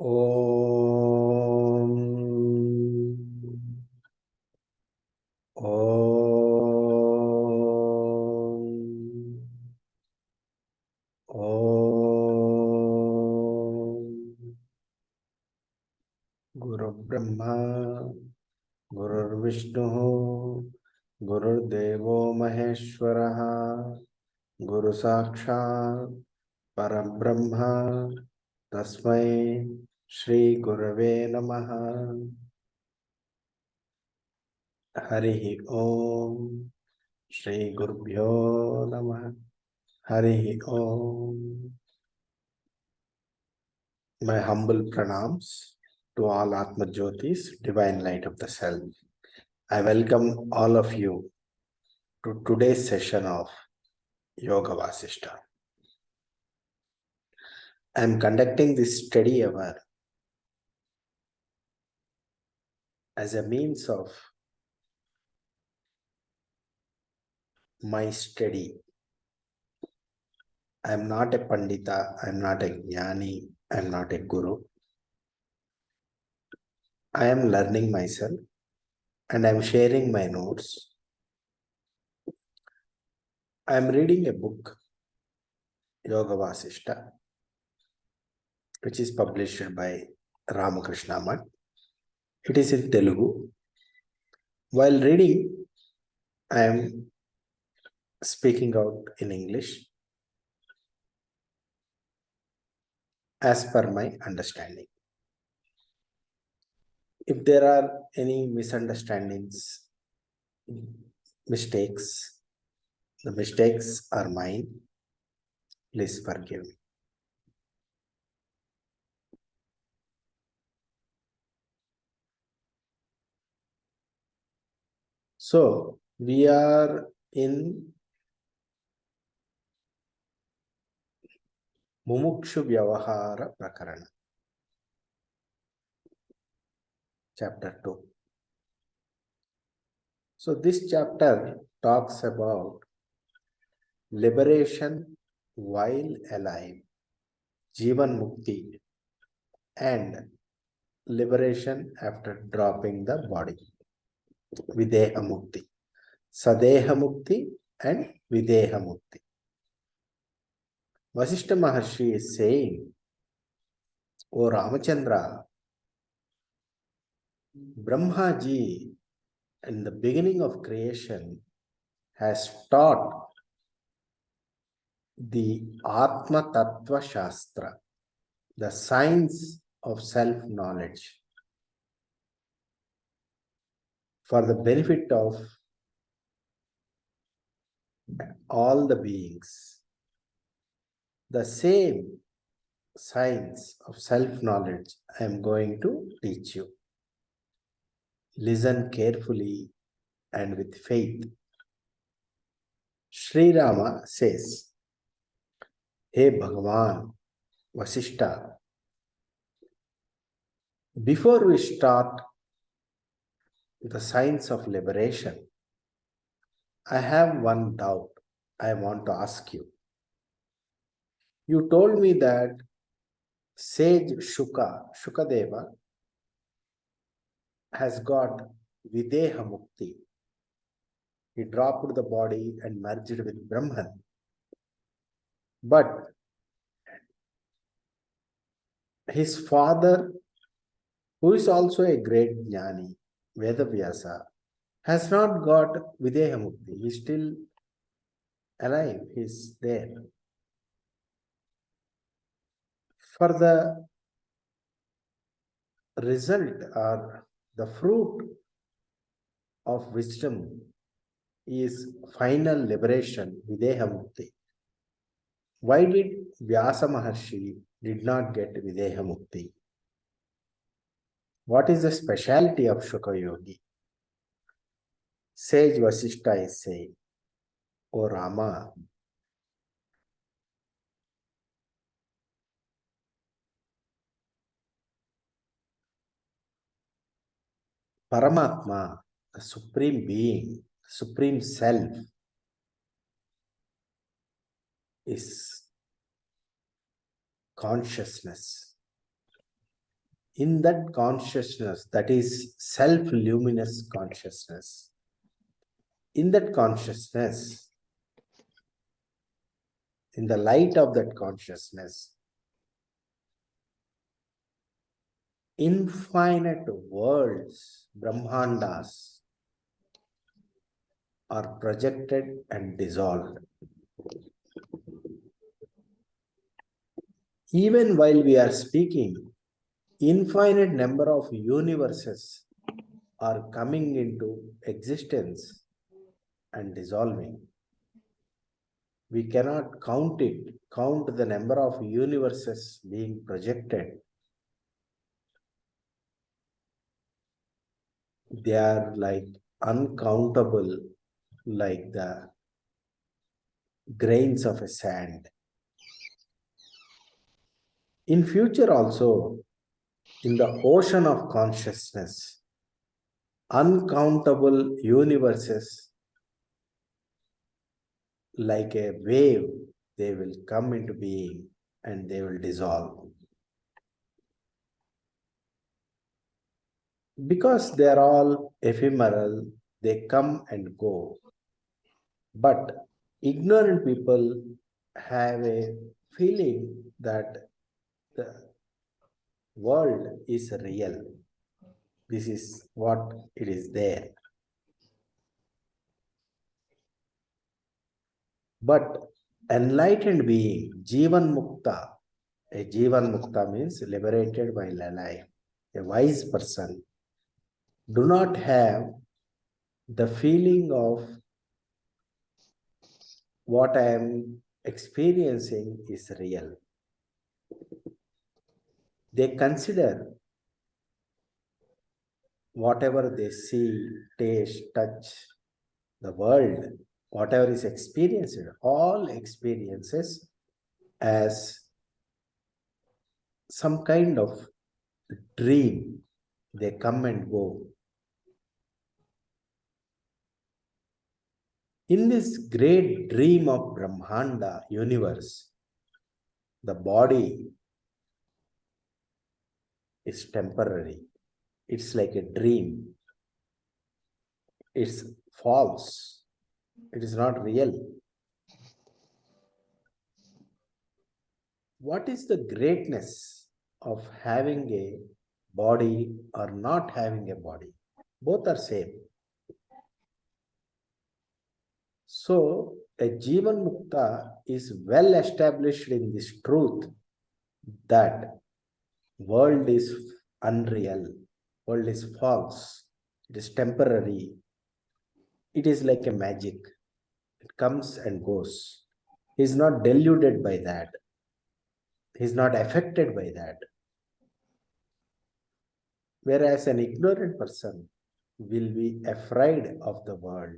Om. Om. Om. Guru Brahma, Guru Vishnu, Guru Devo Maheshwaraha, Guru Sakshat, Parabrahma, Tasmai, Shri Gurave Namaha. Harihi Om, Shri Gurubhyo Namaha. Harihi Om. My humble pranams to all Atma Jyotis, divine light of the self. I welcome all of you to today's session of Yoga Vashishta. I am conducting this study hour as a means of my study. I am not a Pandita, I am not a Jnani, I am not a Guru. I am learning myself and I am sharing my notes. I am reading a book, Yoga Vashishta, which is published by Ramakrishna Math. It is in Telugu. While reading, I am speaking out in English as per my understanding. If there are any misunderstandings, mistakes, the mistakes are mine. Please forgive me. So, we are in Mumukshu Vyavahara Prakarana, chapter 2. So, this chapter talks about liberation while alive, Jivan Mukti, and liberation after dropping the body, Videha Mukti. Sadeha Mukti and Videha Mukti. Vashishta Maharshi is saying, O Ramachandra, Brahma Ji in the beginning of creation has taught the Atma Tattva Shastra, the science of self-knowledge, for the benefit of all the beings. The same science of self-knowledge I am going to teach you. Listen carefully and with faith. Sri Rama says, Hey Bhagavan, Vashishta, before we start the science of liberation, I have one doubt I want to ask you. You told me that sage Shukadeva, has got Videha Mukti. He dropped the body and merged with Brahman. But his father, who is also a great Jnani, Vedavyasa, has not got Videha Mukti. He is still alive. He is there. For the result or the fruit of wisdom is final liberation, Videha Mukti. Why did Vyasa Maharshi did not get Videha Mukti? What is the speciality of Shuka Yogi? Sage Vashishta is saying, O Rama, Paramatma, the Supreme Being, Supreme Self, is consciousness. In that consciousness, that is self-luminous consciousness, in that consciousness, in the light of that consciousness, infinite worlds, Brahmandas, are projected and dissolved. Even while we are speaking, infinite number of universes are coming into existence and dissolving. We cannot count the number of universes being projected. They are like uncountable, like the grains of a sand. In future also, in the ocean of consciousness, uncountable universes like a wave, they will come into being and they will dissolve. Because they are all ephemeral, they come and go. But ignorant people have a feeling that the world is real. This is what it is there. But enlightened being, Jivan Mukta, a Jivan Mukta means liberated while alive, a wise person, do not have the feeling of what I am experiencing is real. They consider whatever they see, taste, touch, the world, whatever is experienced, all experiences as some kind of dream. They come and go. In this great dream of Brahmanda universe, the body is temporary. It's like a dream. It's false. It is not real. What is the greatness of having a body or not having a body? Both are same. So a Jivan Mukta is well established in this truth that world is unreal, world is false, it is temporary, it is like a magic. It comes and goes. He is not deluded by that. He is not affected by that. Whereas an ignorant person will be afraid of the world,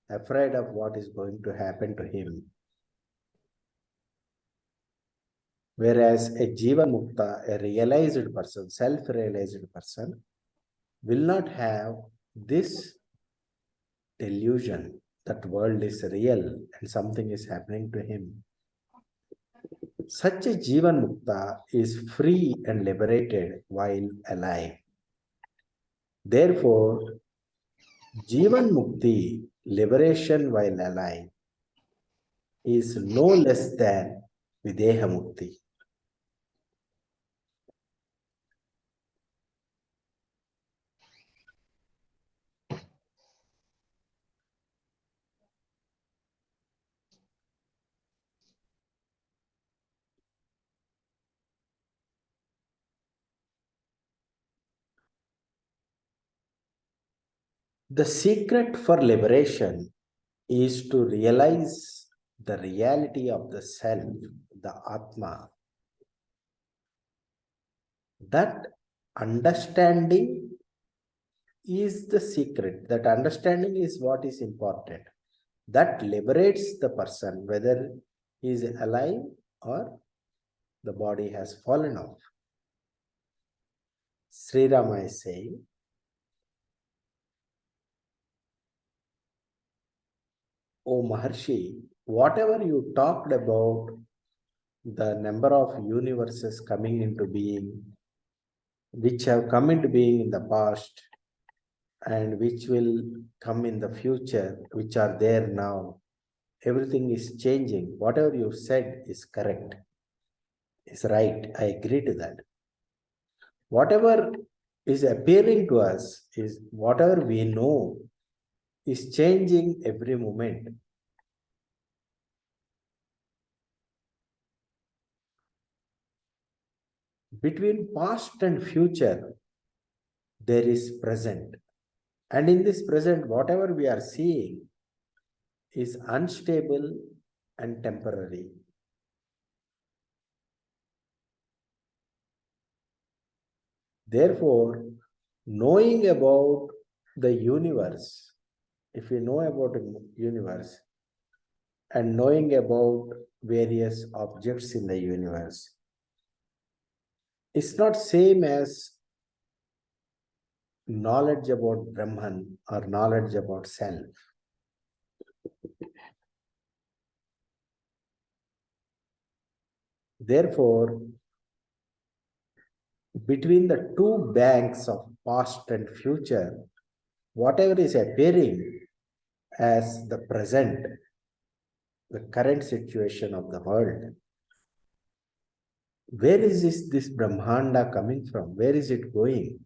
afraid of what is going to happen to him. Whereas a Jiva Mukta, a realized person, self-realized person, will not have this delusion that world is real and something is happening to him. Such a Jivan Mukta is free and liberated while alive. Therefore, Jivan Mukti, liberation while alive, is no less than Videha Mukti. The secret for liberation is to realize the reality of the self, the Atma. That understanding is the secret. That understanding is what is important. That liberates the person, whether he is alive or the body has fallen off. Sri Rama is saying, O Maharshi, whatever you talked about the number of universes coming into being, which have come into being in the past and which will come in the future, which are there now. Everything is changing. Whatever you said is correct, is right. I agree to that. Whatever is appearing to us is whatever we know is changing every moment. Between past and future, there is present. And in this present, whatever we are seeing is unstable and temporary. Therefore, knowing about the universe, if we know about the universe and knowing about various objects in the universe, it's not same as knowledge about Brahman or knowledge about self. Therefore, between the two banks of past and future, whatever is appearing as the present, the current situation of the world, where is this Brahmanda coming from? Where is it going?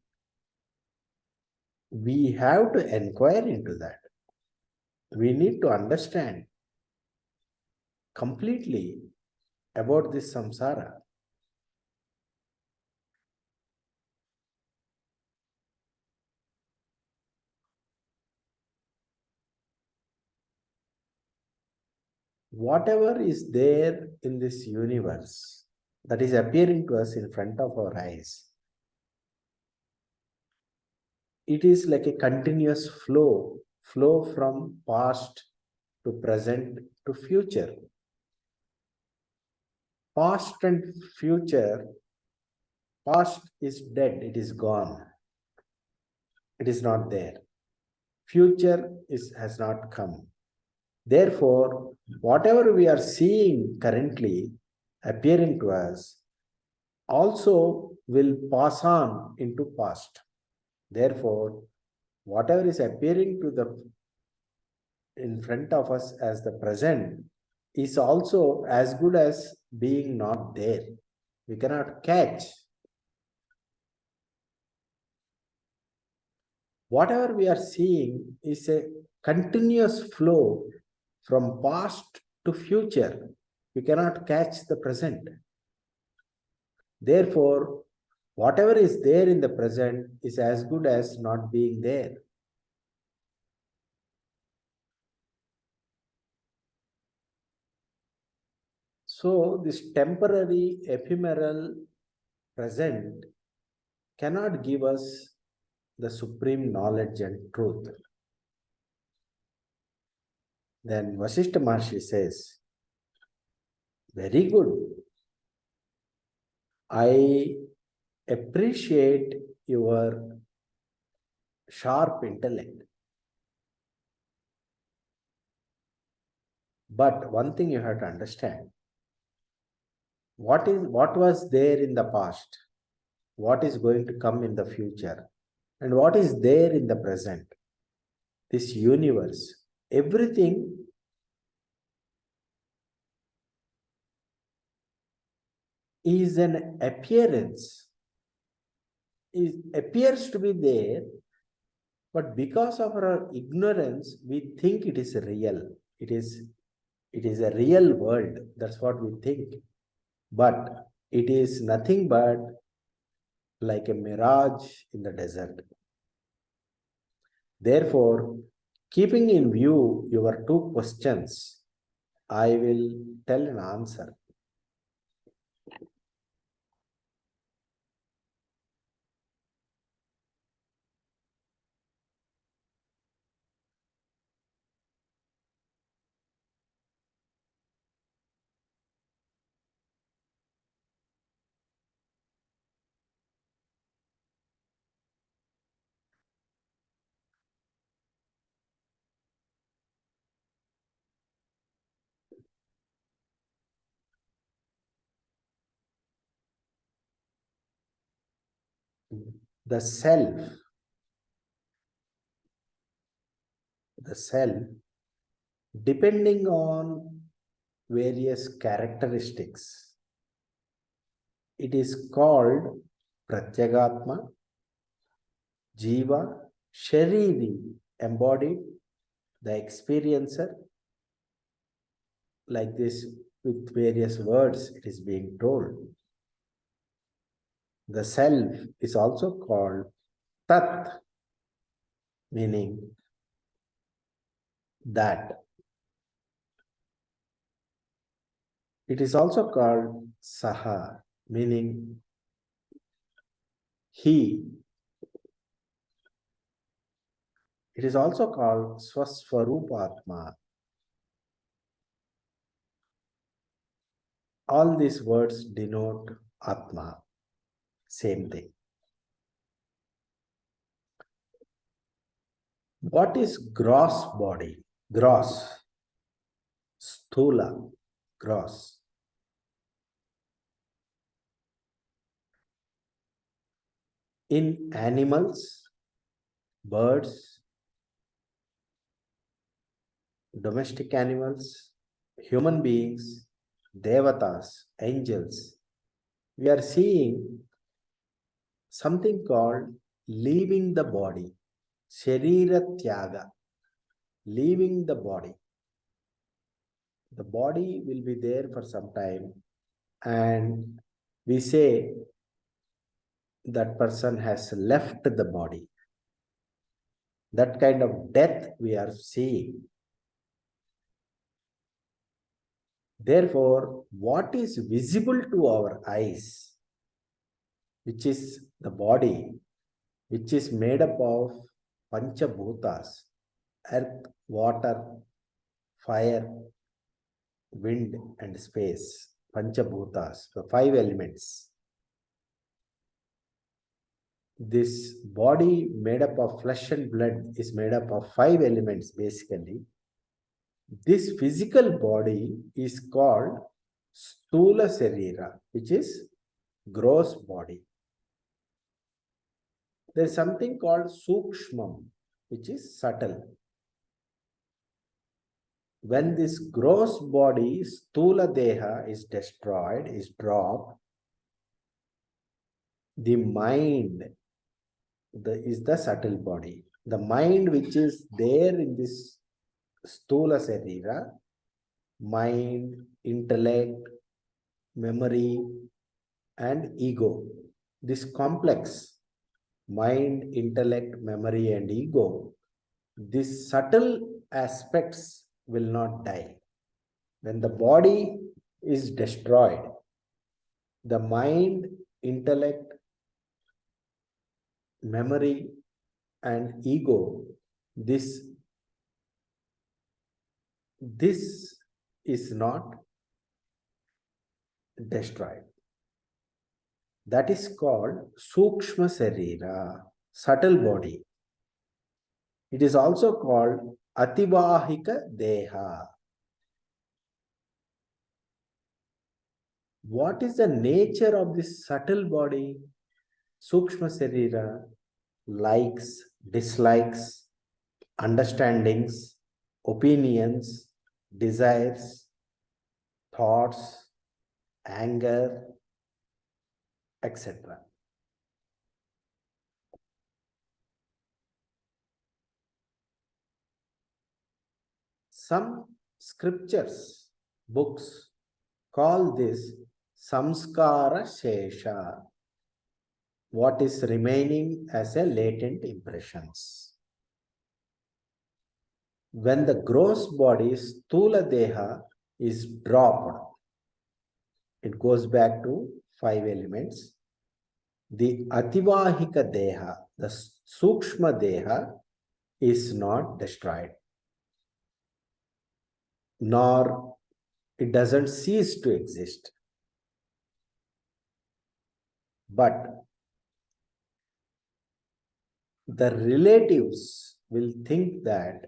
We have to inquire into that. We need to understand completely about this samsara. Whatever is there in this universe that is appearing to us in front of our eyes, it is like a continuous flow from past to present to future. Past and future, past is dead, it is gone, it is not there. Future has not come. Therefore, whatever we are seeing currently appearing to us also will pass on into past. Therefore, whatever is appearing to the in front of us as the present is also as good as being not there. We cannot catch. Whatever we are seeing is a continuous flow from past to future. We cannot catch the present. Therefore, whatever is there in the present is as good as not being there. So, this temporary, ephemeral present cannot give us the supreme knowledge and truth. Then Vashishta Maharshi says, very good. I appreciate your sharp intellect. But one thing you have to understand, what was there in the past, what is going to come in the future, and what is there in the present. This universe, everything is an appearance. It appears to be there, but because of our ignorance, we think it is real. It is a real world. That's what we think. But it is nothing but like a mirage in the desert. Therefore, keeping in view your two questions, I will tell an answer. The self, depending on various characteristics, it is called Pratyagatma, Jiva, Shariri, embodied, the experiencer, like this with various words it is being told. The self is also called Tat, meaning that. It is also called Saha, meaning he. It is also called Swaswarupatma. All these words denote Atma, same thing. What is gross body? Gross, sthula, gross. In animals, birds, domestic animals, human beings, devatas, angels, we are seeing something called leaving the body, sharira tyaga, leaving the body. The body will be there for some time, and we say that person has left the body. That kind of death we are seeing. Therefore, what is visible to our eyes, which is the body, which is made up of Panchabhutas, earth, water, fire, wind, and space, Panchabhutas, the 5 elements. This body made up of flesh and blood is made up of 5 elements basically. This physical body is called Stula Sarira, which is gross body. There is something called Sukshmam, which is subtle. When this gross body, Stula Deha, is destroyed, is dropped, the mind is the subtle body. The mind which is there in this Stula Sarira, mind, intellect, memory, and ego. This complex, mind, intellect, memory, and ego, these subtle aspects will not die. When the body is destroyed, the mind, intellect, memory, and ego, this is not destroyed. That is called Sukshma Sarira, subtle body. It is also called Atibahika Deha. What is the nature of this subtle body? Sukshma Sarira, likes, dislikes, understandings, opinions, desires, thoughts, anger, etc. Some scriptures, books, call this samskara shesha, what is remaining as a latent impressions. When the gross body, Stula Deha, is dropped, it goes back to 5 elements. The Ativahika Deha, the Sukshma Deha, is not destroyed, nor it doesn't cease to exist. But the relatives will think that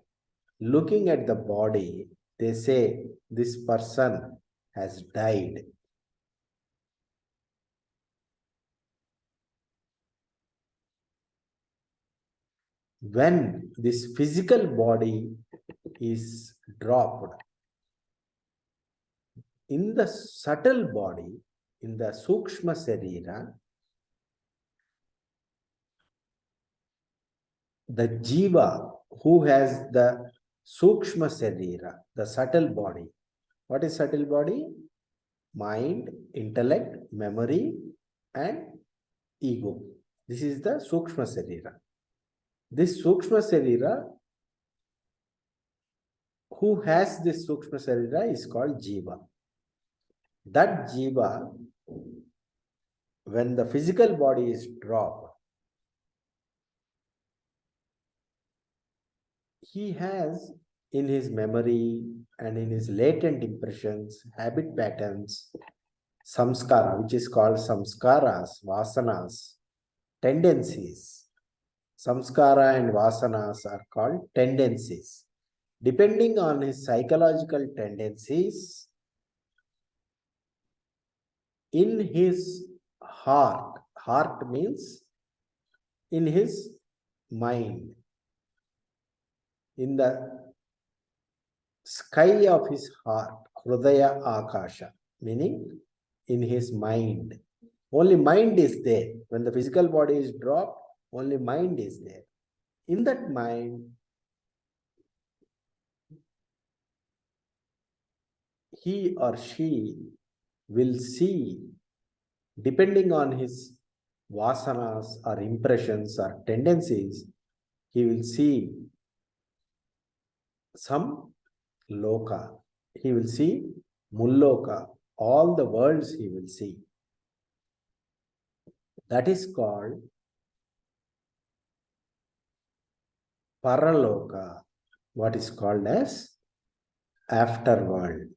looking at the body, they say this person has died. when this physical body is dropped, in the subtle body, in the Sukshma Sarira, the Jiva who has the Sukshma Sarira, the subtle body. What is subtle body? Mind, intellect, memory, and ego. This is the Sukshma Sarira. This Sukshma Sarira, who has this Sukshma Sarira is called Jiva. That Jiva, when the physical body is dropped, he has in his memory and in his latent impressions, habit patterns, samskara, which is called samskaras, vasanas, tendencies. Samskara and vasanas are called tendencies. Depending on his psychological tendencies, in his heart means in his mind, in the sky of his heart, Hrudaya Akasha, meaning in his mind. Only mind is there. When the physical body is dropped, only mind is there. In that mind, he or she will see, depending on his vasanas or impressions or tendencies, he will see some loka. He will see mulloka, all the worlds he will see. That is called paraloka, what is called as afterworld.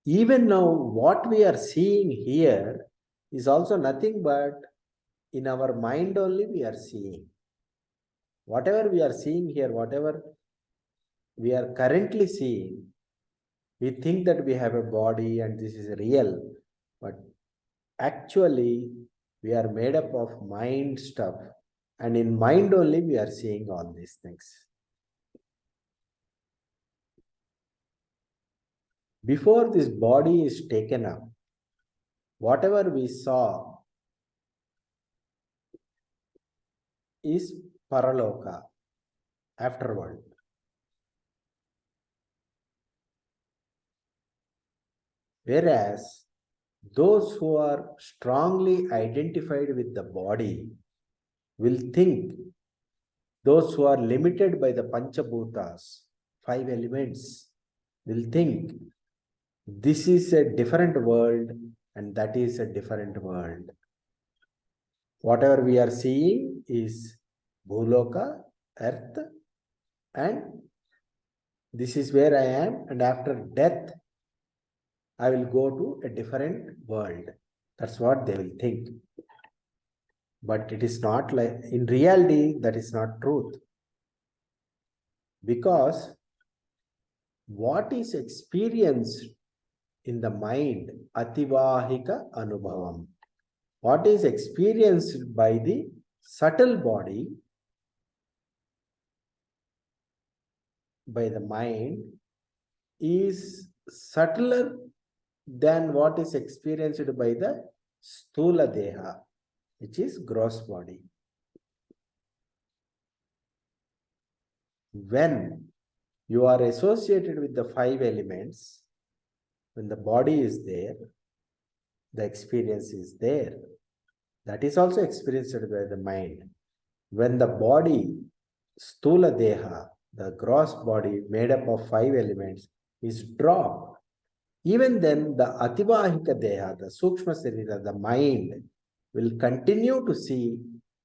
Even now, what we are seeing here is also nothing but in our mind only we are seeing. Whatever we are seeing here, whatever we are currently seeing, we think that we have a body and this is real, but actually we are made up of mind stuff, and in mind only we are seeing all these things. Before this body is taken up, whatever we saw is paraloka, afterworld. Whereas those who are strongly identified with the body will think, those who are limited by the Panchabhutas, 5 elements, will think this is a different world and that is a different world. Whatever we are seeing is Bhuloka, earth, and this is where I am, and after death, I will go to a different world. That's what they will think. But it is not like, in reality, that is not truth. Because what is experienced in the mind, ativahika anubhavam, what is experienced by the subtle body, by the mind, is subtler than what is experienced by the sthula deha, which is gross body. When you are associated with the 5 elements, when the body is there, the experience is there. That is also experienced by the mind. When the body, sthula deha, the gross body made up of 5 elements, is dropped, even then the ativahika deha, the sukshma sarira, the mind, will continue to see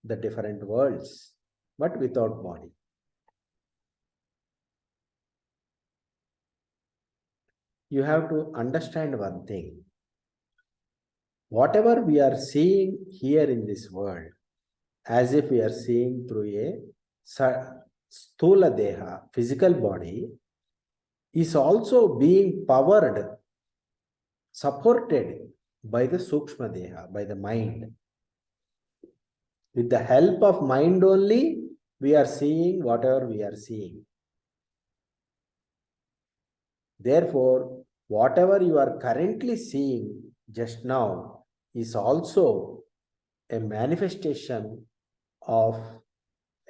the different worlds, but without body. You have to understand one thing. Whatever we are seeing here in this world, as if we are seeing through a sthula deha, physical body, is also being powered, supported by the sukshma deha, by the mind. With the help of mind only, we are seeing whatever we are seeing. Therefore, whatever you are currently seeing just now is also a manifestation of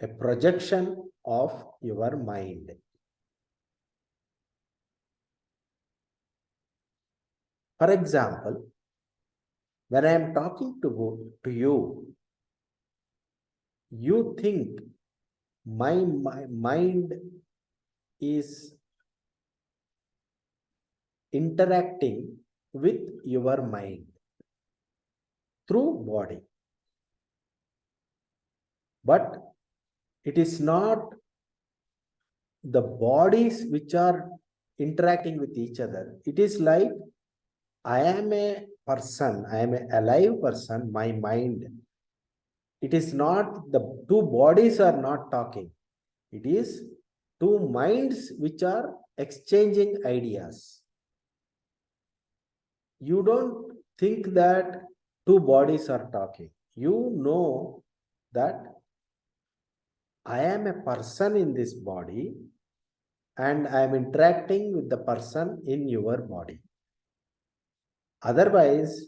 a projection of your mind. For example, when I am talking to you, you think my mind is interacting with your mind through body. But it is not the bodies which are interacting with each other. It is like I am a person, I am an alive person, my mind. It is not the two bodies are not talking. It is two minds which are exchanging ideas. You don't think that two bodies are talking. You know that I am a person in this body and I am interacting with the person in your body. Otherwise,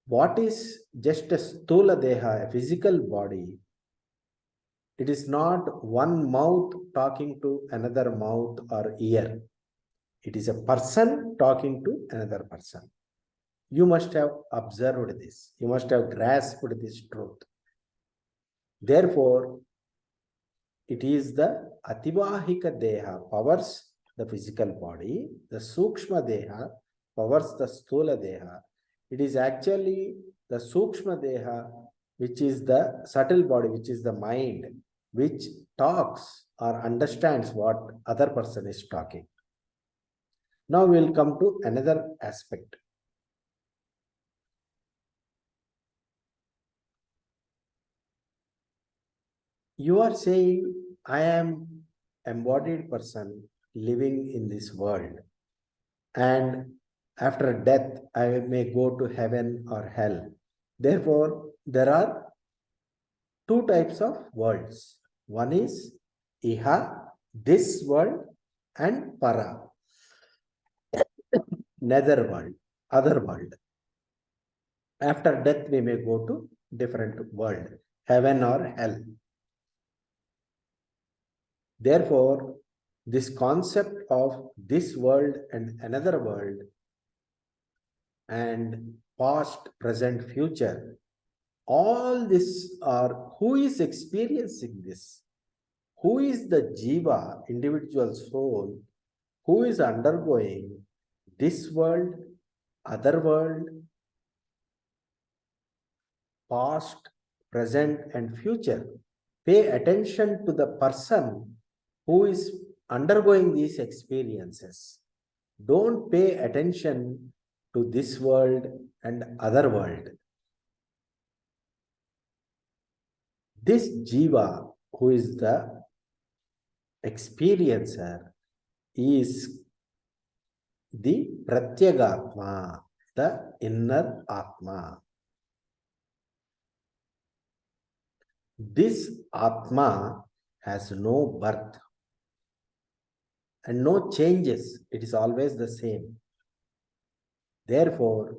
what is just a stula deha, a physical body? It is not one mouth talking to another mouth or ear. It is a person talking to another person. You must have observed this. You must have grasped this truth. Therefore, it is the Atibahika Deha powers the physical body, the Sukshma Deha powers the Stula Deha. It is actually the Sukshma Deha, which is the subtle body, which is the mind, which talks or understands what other person is talking. Now we will come to another aspect. You are saying, I am embodied person living in this world, and after death I may go to heaven or hell. Therefore, there are two types of worlds. One is Iha, this world, and Para, nether world, other world. After death, we may go to different world, heaven or hell. Therefore, this concept of this world and another world and past, present, future, all this are who is experiencing this? Who is the jiva, individual soul, who is undergoing this world, other world, past, present, and future? Pay attention to the person who is undergoing these experiences. Don't pay attention to this world and other world. This jiva, who is the experiencer, is the pratyagatma, the inner atma. This atma has no birth and no changes. It is always the same. Therefore,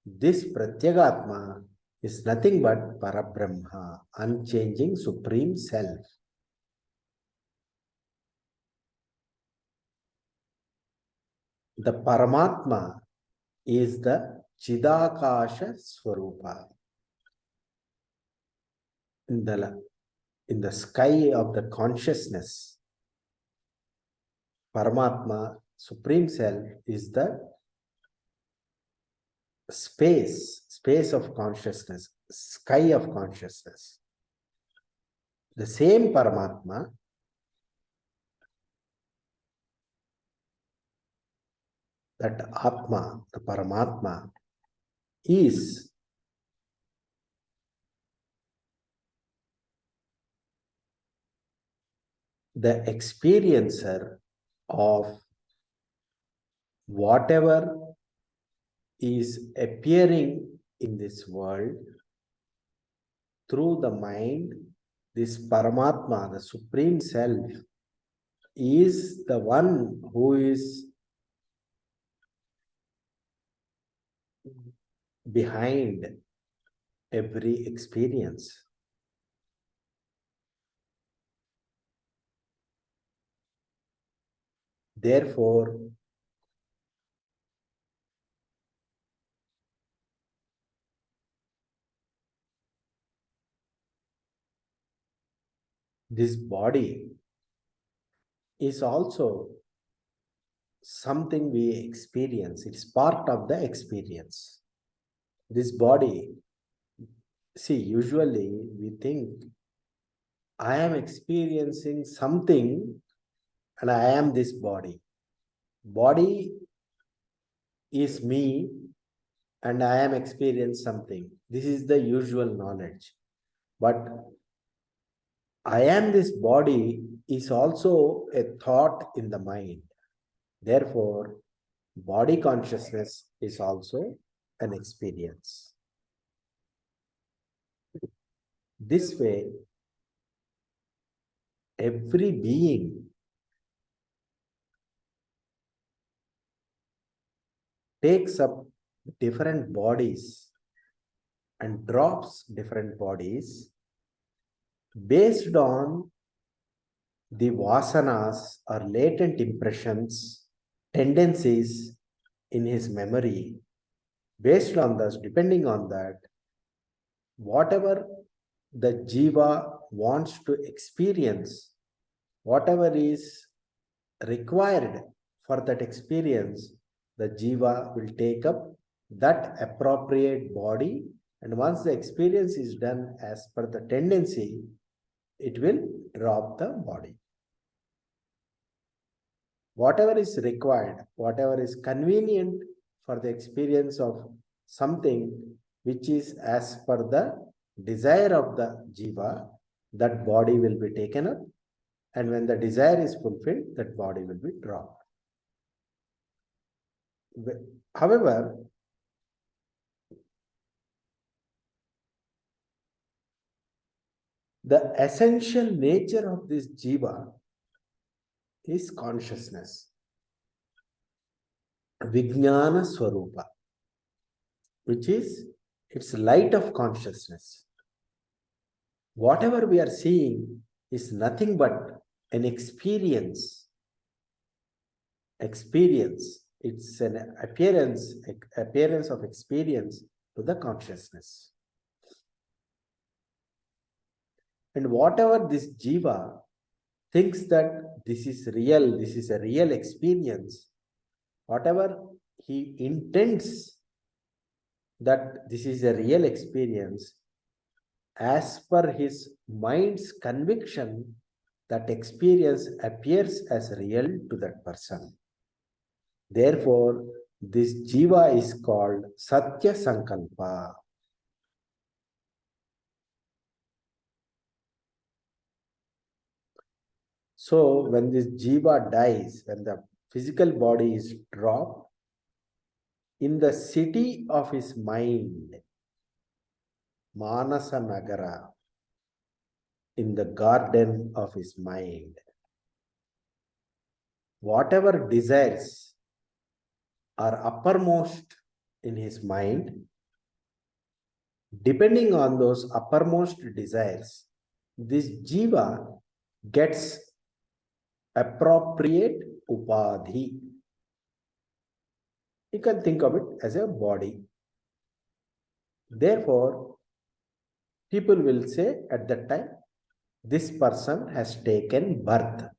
this pratyagatma is nothing but Parabrahma, unchanging Supreme Self. The Paramatma is the Chidakasha Swarupa. In the sky of the consciousness, Paramatma, Supreme Self, is the space of consciousness, sky of consciousness. The same Paramatma, that Atma, the Paramatma, is the experiencer of whatever is appearing in this world through the mind, this Paramatma, the Supreme Self, is the one who is behind every experience. Therefore, this body is also something we experience. It's part of the experience. This body, see, usually we think I am experiencing something and I am this body. Body is me and I am experiencing something. This is the usual knowledge. But I am this body is also a thought in the mind. Therefore, body consciousness is also an experience. This way, every being takes up different bodies and drops different bodies based on the vasanas or latent impressions, tendencies in his memory. Based on this, depending on that, whatever the jiva wants to experience, whatever is required for that experience, the jiva will take up that appropriate body, and once the experience is done as per the tendency, it will drop the body. Whatever is required, whatever is convenient for the experience of something which is as per the desire of the jiva, that body will be taken up, and when the desire is fulfilled, that body will be dropped. However, the essential nature of this jiva is consciousness, Vijnana Swarupa, which is its light of consciousness. Whatever we are seeing is nothing but an experience. It's an appearance of experience to the consciousness. And whatever this jiva thinks that this is real, this is a real experience, whatever he intends that this is a real experience, as per his mind's conviction, that experience appears as real to that person. Therefore, this jiva is called Satya Sankalpa. So, when this jiva dies, when the physical body is dropped, in the city of his mind, Manasa Nagara, in the garden of his mind, whatever desires are uppermost in his mind, depending on those uppermost desires, this jiva gets appropriate upadhi. You can think of it as a body. Therefore, people will say at that time, this person has taken birth.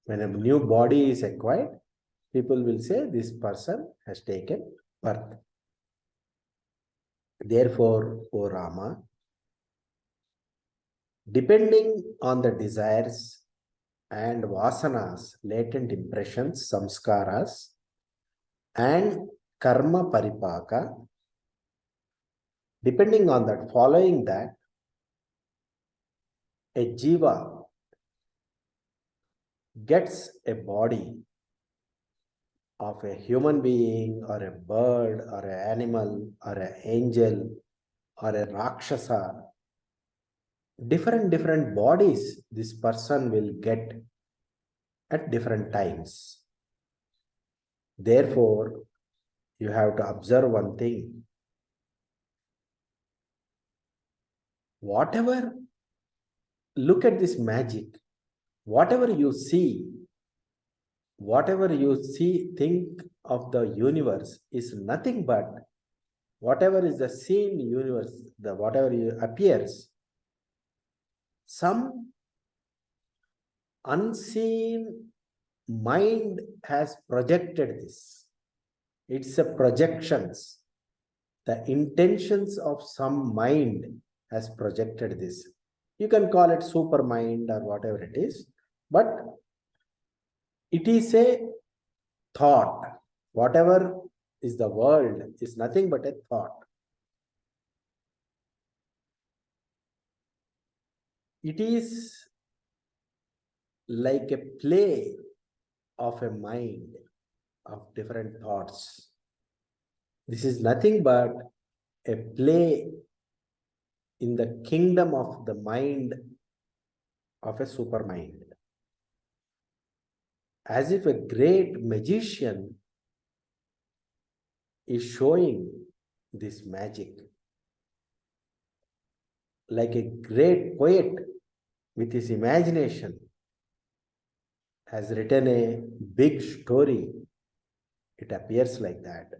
When a new body is acquired, people will say this person has taken birth. Therefore, O Rama, depending on the desires and vasanas, latent impressions, samskaras, and karma paripaka, depending on that, following that, a jiva gets a body of a human being or a bird or an animal or an angel or a rakshasa different bodies this person will get at different times. Therefore, you have to observe one thing. Whatever, look at this magic. Whatever you see, think of the universe is nothing but whatever is the seen universe, the whatever appears, some unseen mind has projected this. It's a projections. The intentions of some mind has projected this. You can call it super mind or whatever it is, but it is a thought. Whatever is the world is nothing but a thought. It is like a play of a mind of different thoughts. This is nothing but a play in the kingdom of the mind of a super mind. As if a great magician is showing this magic. Like a great poet with his imagination has written a big story. It appears like that.